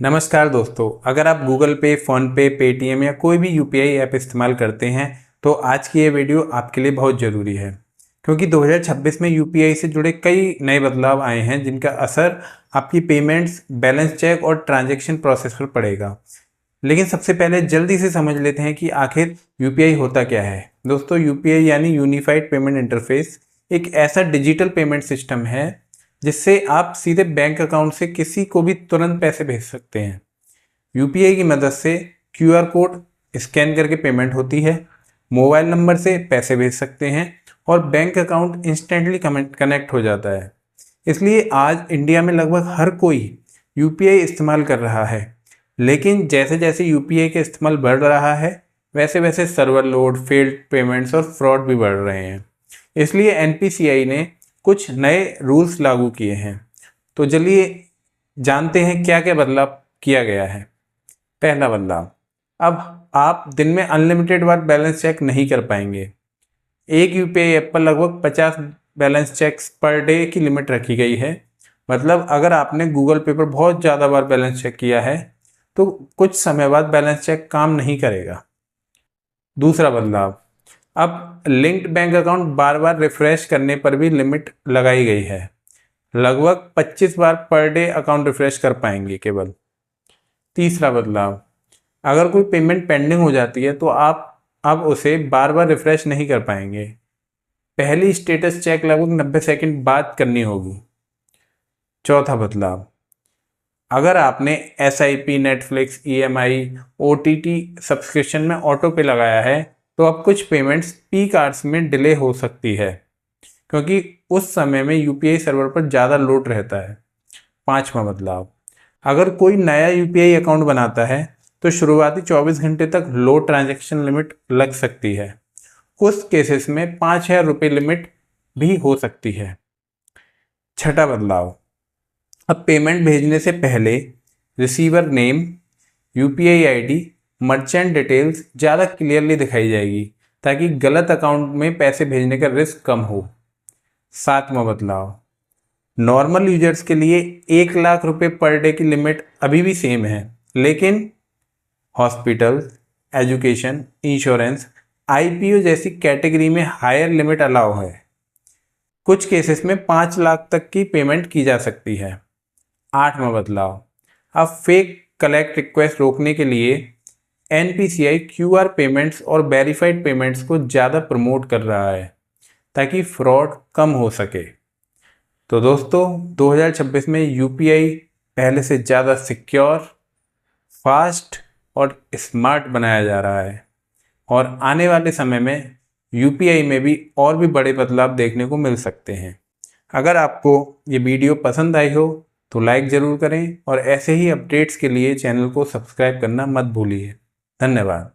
नमस्कार दोस्तों, अगर आप गूगल पे, फ़ोनपे, पेटीएम या कोई भी यूपीआई ऐप इस्तेमाल करते हैं तो आज की ये वीडियो आपके लिए बहुत ज़रूरी है। क्योंकि 2026 में यूपीआई से जुड़े कई नए बदलाव आए हैं जिनका असर आपकी पेमेंट्स, बैलेंस चेक और ट्रांजैक्शन प्रोसेस पर पड़ेगा। लेकिन सबसे पहले जल्दी से समझ लेते हैं कि आखिर यूपीआई होता क्या है। दोस्तों, यूपीआई यानी यूनिफाइड पेमेंट इंटरफेस एक ऐसा डिजिटल पेमेंट सिस्टम है जिससे आप सीधे बैंक अकाउंट से किसी को भी तुरंत पैसे भेज सकते हैं। यूपीआई की मदद से क्यूआर कोड स्कैन करके पेमेंट होती है, मोबाइल नंबर से पैसे भेज सकते हैं और बैंक अकाउंट इंस्टेंटली कनेक्ट हो जाता है। इसलिए आज इंडिया में लगभग हर कोई यूपीआई इस्तेमाल कर रहा है। लेकिन जैसे जैसे यूपीआई का इस्तेमाल बढ़ रहा है, वैसे वैसे सर्वर लोड, फेल्ड पेमेंट्स और फ्रॉड भी बढ़ रहे हैं। इसलिए एनपीसीआई ने कुछ नए रूल्स लागू किए हैं। तो चलिए जानते हैं क्या क्या बदलाव किया गया है। पहला बदलाव, अब आप दिन में अनलिमिटेड बार बैलेंस चेक नहीं कर पाएंगे। एक यूपीआई ऐप पर लगभग 50 बैलेंस चेक्स पर डे की लिमिट रखी गई है। मतलब अगर आपने गूगल पे पर बहुत ज़्यादा बार बैलेंस चेक किया है तो कुछ समय बाद बैलेंस चेक काम नहीं करेगा। दूसरा बदलाव, अब लिंक्ड बैंक अकाउंट बार बार रिफ्रेश करने पर भी लिमिट लगाई गई है। लगभग 25 बार पर डे अकाउंट रिफ्रेश कर पाएंगे केवल। तीसरा बदलाव, अगर कोई पेमेंट पेंडिंग हो जाती है तो आप अब उसे बार बार रिफ्रेश नहीं कर पाएंगे। पहली स्टेटस चेक लगभग 90 सेकंड बाद करनी होगी। चौथा बदलाव, अगर आपने SIP, Netflix, EMI, OTT subscription में ऑटो पे लगाया है तो अब कुछ पेमेंट्स पीक आवर्स में डिले हो सकती है, क्योंकि उस समय में यूपीआई सर्वर पर ज़्यादा लोड रहता है। पांचवा बदलाव, अगर कोई नया यूपीआई अकाउंट बनाता है तो शुरुआती 24 घंटे तक लो ट्रांजैक्शन लिमिट लग सकती है। कुछ केसेस में 5,000 रुपये लिमिट भी हो सकती है। छठा बदलाव, अब पेमेंट भेजने से पहले receiver name, UPI ID, merchant details ज़्यादा क्लियरली दिखाई जाएगी ताकि गलत अकाउंट में पैसे भेजने का रिस्क कम हो। सातवां बदलाव, नॉर्मल यूजर्स के लिए 1 लाख रुपए पर डे की लिमिट अभी भी सेम है, लेकिन हॉस्पिटल, एजुकेशन, इंश्योरेंस, आईपीओ जैसी कैटेगरी में हायर लिमिट अलाउ है। कुछ केसेस में 5 लाख तक की पेमेंट की जा सकती है। आठवां बदलाव, अब फेक कलेक्ट रिक्वेस्ट रोकने के लिए एनपीसीआई क्यूआर पेमेंट्स और वेरीफाइड पेमेंट्स को ज़्यादा प्रमोट कर रहा है ताकि फ्रॉड कम हो सके। तो दोस्तों, 2026 में यूपीआई पहले से ज़्यादा सिक्योर, फास्ट और स्मार्ट बनाया जा रहा है और आने वाले समय में यूपीआई में भी और भी बड़े बदलाव देखने को मिल सकते हैं। अगर आपको ये वीडियो पसंद आई हो तो लाइक ज़रूर करें और ऐसे ही अपडेट्स के लिए चैनल को सब्सक्राइब करना मत भूलिए। धन्यवाद।